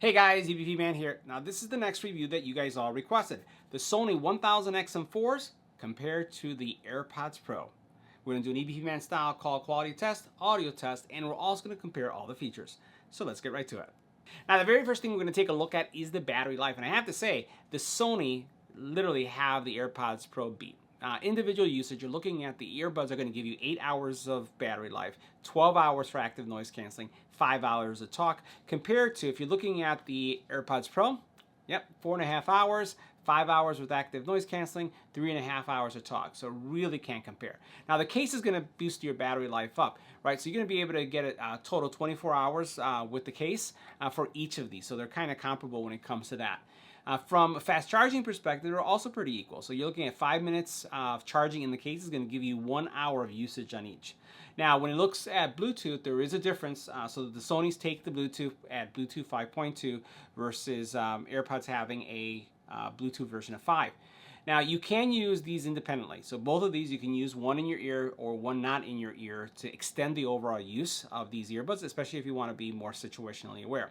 Hey guys, EBPMAN here. Now this is the next review that you guys all requested. The Sony WF1000XM4s compared to the AirPods Pro. We're going to do an EBPMAN style call quality test, audio test, and we're also going to compare all the features. So let's get right to it. Now the very first thing we're going to take a look at is the battery life. And I have to say, the Sony literally have the AirPods Pro beat. Individual usage, you're looking at the earbuds are going to give you 8 hours of battery life, 12 hours for active noise canceling, 5 hours of talk, compared to if you're looking at the AirPods Pro, yep, 4.5 hours, 5 hours with active noise canceling, 3.5 hours of talk. So really can't compare. Now the case is going to boost your battery life up, right? So you're going to be able to get a total 24 hours with the case for each of these. So they're kind of comparable when it comes to that. From a fast charging perspective, they're also pretty equal. So you're looking at 5 minutes of charging in the case is going to give you 1 hour of usage on each. Now, when it looks at Bluetooth, there is a difference. So the Sonys take the Bluetooth at Bluetooth 5.2 versus AirPods having a Bluetooth version of 5. Now, you can use these independently. So both of these, you can use one in your ear or one not in your ear to extend the overall use of these earbuds, especially if you want to be more situationally aware.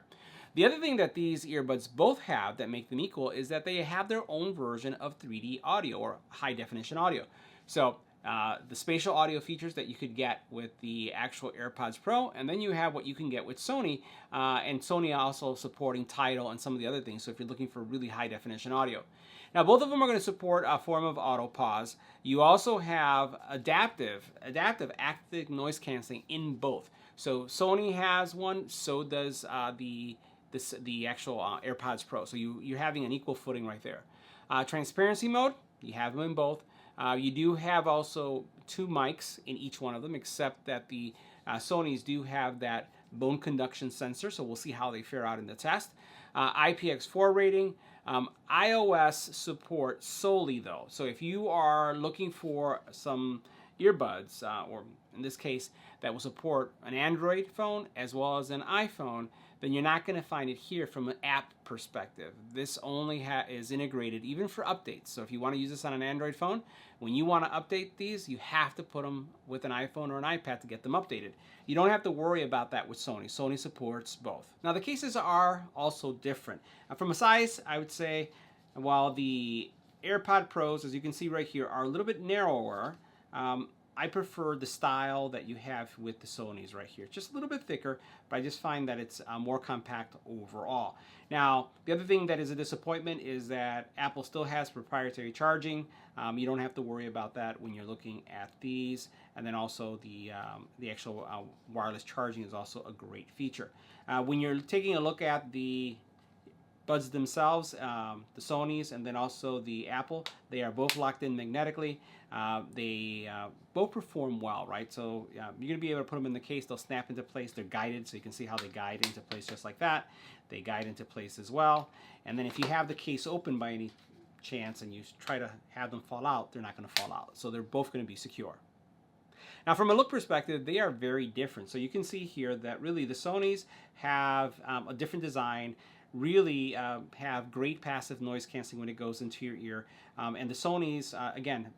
The other thing that these earbuds both have that make them equal is that they have their own version of 3D audio or high definition audio. So the spatial audio features that you could get with the actual AirPods Pro, and then you have what you can get with Sony, and Sony also supporting Tidal and some of the other things, so if you're looking for really high definition audio. Now both of them are going to support a form of auto pause. You also have adaptive active noise canceling in both. So Sony has one, so does the actual AirPods Pro. So you're having an equal footing right there. Transparency mode, you have them in both. You do have also 2 mics in each one of them, except that the Sonys do have that bone conduction sensor, so we'll see how they fare out in the test. IPX4 rating, iOS support solely though. So if you are looking for some earbuds, or in this case, that will support an Android phone as well as an iPhone, then you're not going to find it here from an app perspective. This only is integrated even for updates. So if you want to use this on an Android phone, when you want to update these, you have to put them with an iPhone or an iPad to get them updated. You don't have to worry about that with Sony. Sony supports both. Now the cases are also different. From a size, I would say, while the AirPod Pros, as you can see right here, are a little bit narrower, I prefer the style that you have with the Sonys right here. Just a little bit thicker, but I just find that it's more compact overall. Now, the other thing that is a disappointment is that Apple still has proprietary charging. You don't have to worry about that when you're looking at these. And then also the actual wireless charging is also a great feature. When you're taking a look at the buds themselves, the Sonys and then also the Apple, they are both locked in magnetically. They both perform well, right? So you're going to be able to put them in the case. They'll snap into place. They're guided, so you can see how they guide into place just like that. They guide into place as well. And then if you have the case open by any chance and you try to have them fall out, they're not going to fall out. So they're both going to be secure. Now from a look perspective, they are very different. So you can see here that really the Sonys have a different design, really have great passive noise canceling when it goes into your ear. And the Sonys, again,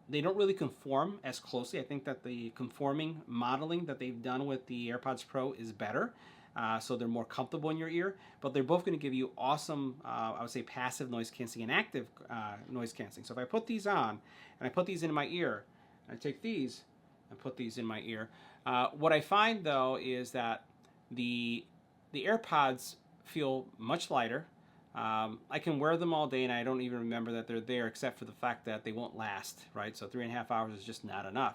they don't really conform as closely. I think that the conforming modeling that they've done with the AirPods Pro is better. So they're more comfortable in your ear, but they're both going to give you awesome, I would say, passive noise canceling and active noise canceling. So if I put these on and I put these in my ear, I take these and put these in my ear, what I find though is that the AirPods feel much lighter. I can wear them all day and I don't even remember that they're there, except for the fact that they won't last, right? So 3.5 hours is just not enough.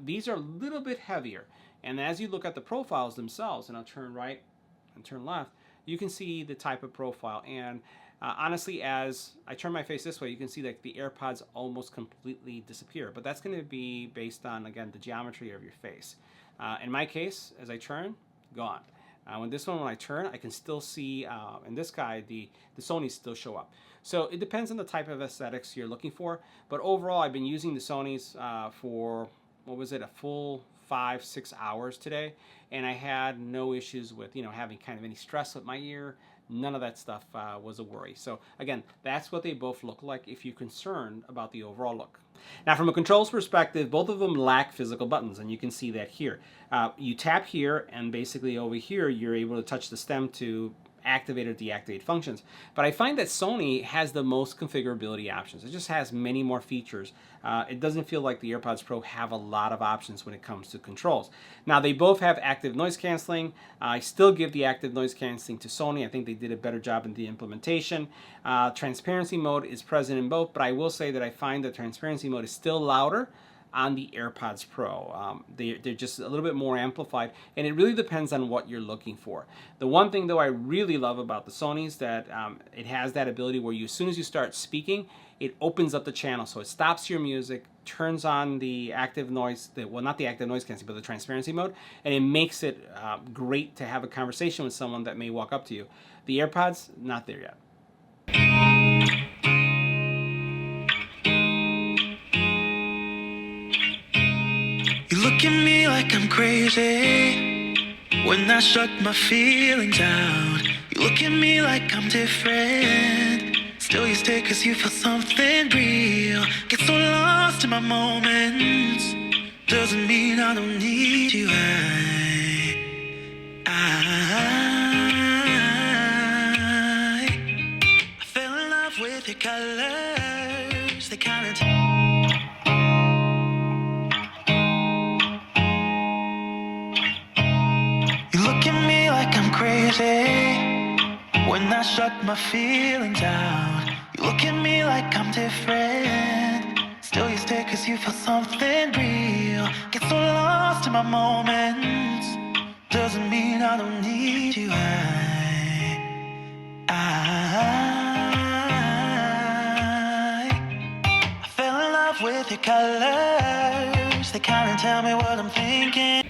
These are a little bit heavier, and as you look at the profiles themselves, and I'll turn right and turn left, you can see the type of profile. And honestly, as I turn my face this way, you can see that the AirPods almost completely disappear, but that's going to be based on, again, the geometry of your face. In my case, as I turn, gone. When I turn, I can still see, in this guy, the Sonys still show up. So it depends on the type of aesthetics you're looking for. But overall, I've been using the Sonys for, what was it, a full 5-6 hours today. And I had no issues with, having kind of any stress with my ear. None of that stuff was a worry. So again, that's what they both look like if you're concerned about the overall look. Now from a controls perspective, both of them lack physical buttons, and you can see that here. You tap here, and basically over here you're able to touch the stem to activate or deactivate functions. But I find that Sony has the most configurability options. It just has many more features. It doesn't feel like the AirPods Pro have a lot of options when it comes to controls. Now, they both have active noise canceling. I still give the active noise canceling to Sony. I think they did a better job in the implementation. Transparency mode is present in both, but I will say that I find that transparency mode is still louder on the AirPods Pro. They're just a little bit more amplified, and it really depends on what you're looking for. The one thing, though, I really love about the Sony is that it has that ability where as soon as you start speaking, it opens up the channel. So it stops your music, turns on the active noise, well, not the active noise canceling, but the transparency mode, and it makes it great to have a conversation with someone that may walk up to you. The AirPods, not there yet. You look at me like I'm crazy when I shut my feelings out. You look at me like I'm different, still you stay cause you feel something real. Get so lost in my moments, doesn't mean I don't need you. I fell in love with your colors, they kind of when I shut my feelings out. You look at me like I'm different, still you stay cause you feel something real. Get so lost in my moments, doesn't mean I don't need you. I fell in love with your colors, they kinda tell me what I'm thinking.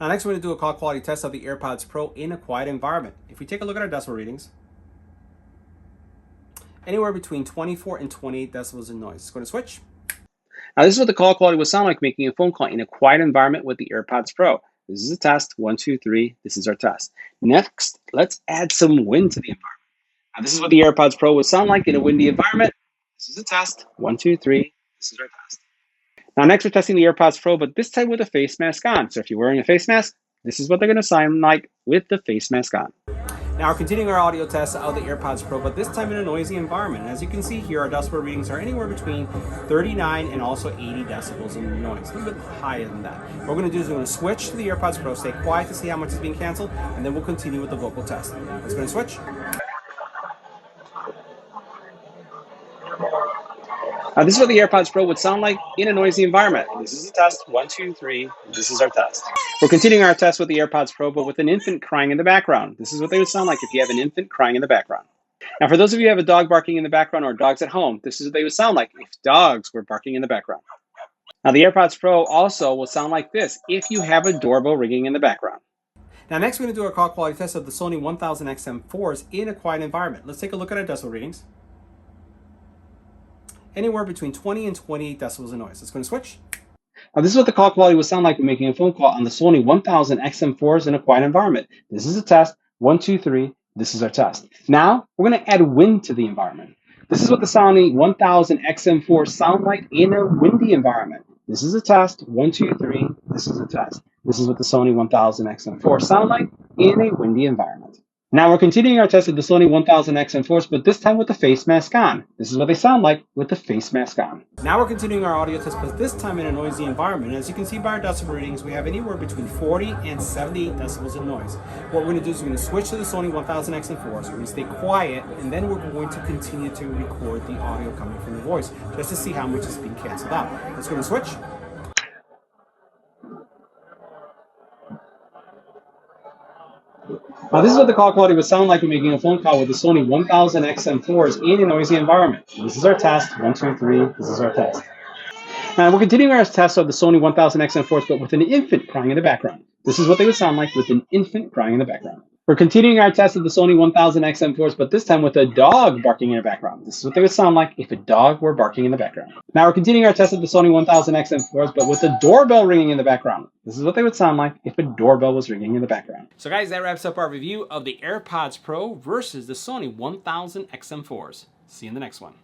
Now next we're going to do a call quality test of the AirPods Pro in a quiet environment. If we take a look at our decibel readings, anywhere between 24 and 28 decibels in noise. It's going to switch. Now this is what the call quality would sound like making a phone call in a quiet environment with the AirPods Pro. This is a test. 1, 2, 3. This is our test. Next, let's add some wind to the environment. Now this is what the AirPods Pro would sound like in a windy environment. This is a test. 1, 2, 3. This is our test. Now next we're testing the AirPods Pro, but this time with a face mask on. So if you're wearing a face mask, this is what they're going to sound like with the face mask on. Now we're continuing our audio test of the AirPods Pro, but this time in a noisy environment. As you can see here, our decibel readings are anywhere between 39 and also 80 decibels in noise, a little bit higher than that. What we're going to do is we're going to switch to the AirPods Pro, stay quiet to see how much is being canceled, and then we'll continue with the vocal test. It's going to switch. This is what the AirPods Pro would sound like in a noisy environment. This is a test. 1, 2, 3. This is our test. We're continuing our test with the AirPods Pro, but with an infant crying in the background. This is what they would sound like if you have an infant crying in the background. Now, for those of you who have a dog barking in the background or dogs at home, this is what they would sound like if dogs were barking in the background. Now, the AirPods Pro also will sound like this if you have a doorbell ringing in the background. Now, next we're going to do our call quality test of the Sony WF1000XM4s in a quiet environment. Let's take a look at our decibel readings. Anywhere between 20 and 28 decibels in noise. It's going to switch. Now, this is what the call quality would sound like when making a phone call on the Sony WF1000XM4s in a quiet environment. This is a test. 1, 2, 3. This is our test. Now, we're going to add wind to the environment. This is what the Sony WF1000XM4s sound like in a windy environment. This is a test. 1, 2, 3. This is a test. This is what the Sony WF1000XM4s sound like in a windy environment. Now we're continuing our test of the Sony WF1000XM4s, but this time with the face mask on. This is what they sound like with the face mask on. Now we're continuing our audio test, but this time in a noisy environment. As you can see by our decibel readings, we have anywhere between 40 and 78 decibels in noise. What we're going to do is we're going to switch to the Sony WF1000XM4s. We're going to stay quiet, and then we're going to continue to record the audio coming from the voice, just to see how much is being canceled out. Let's go and switch. Now, this is what the call quality would sound like when making a phone call with the Sony WF1000XM4s in a noisy environment. This is our test. 1, 2, 3. This is our test. Now, we're continuing our test of the Sony WF1000XM4s, but with an infant crying in the background. This is what they would sound like with an infant crying in the background. We're continuing our test of the Sony 1000XM4s, but this time with a dog barking in the background. This is what they would sound like if a dog were barking in the background. Now we're continuing our test of the Sony 1000XM4s, but with a doorbell ringing in the background. This is what they would sound like if a doorbell was ringing in the background. So guys, that wraps up our review of the AirPods Pro versus the Sony 1000XM4s. See you in the next one.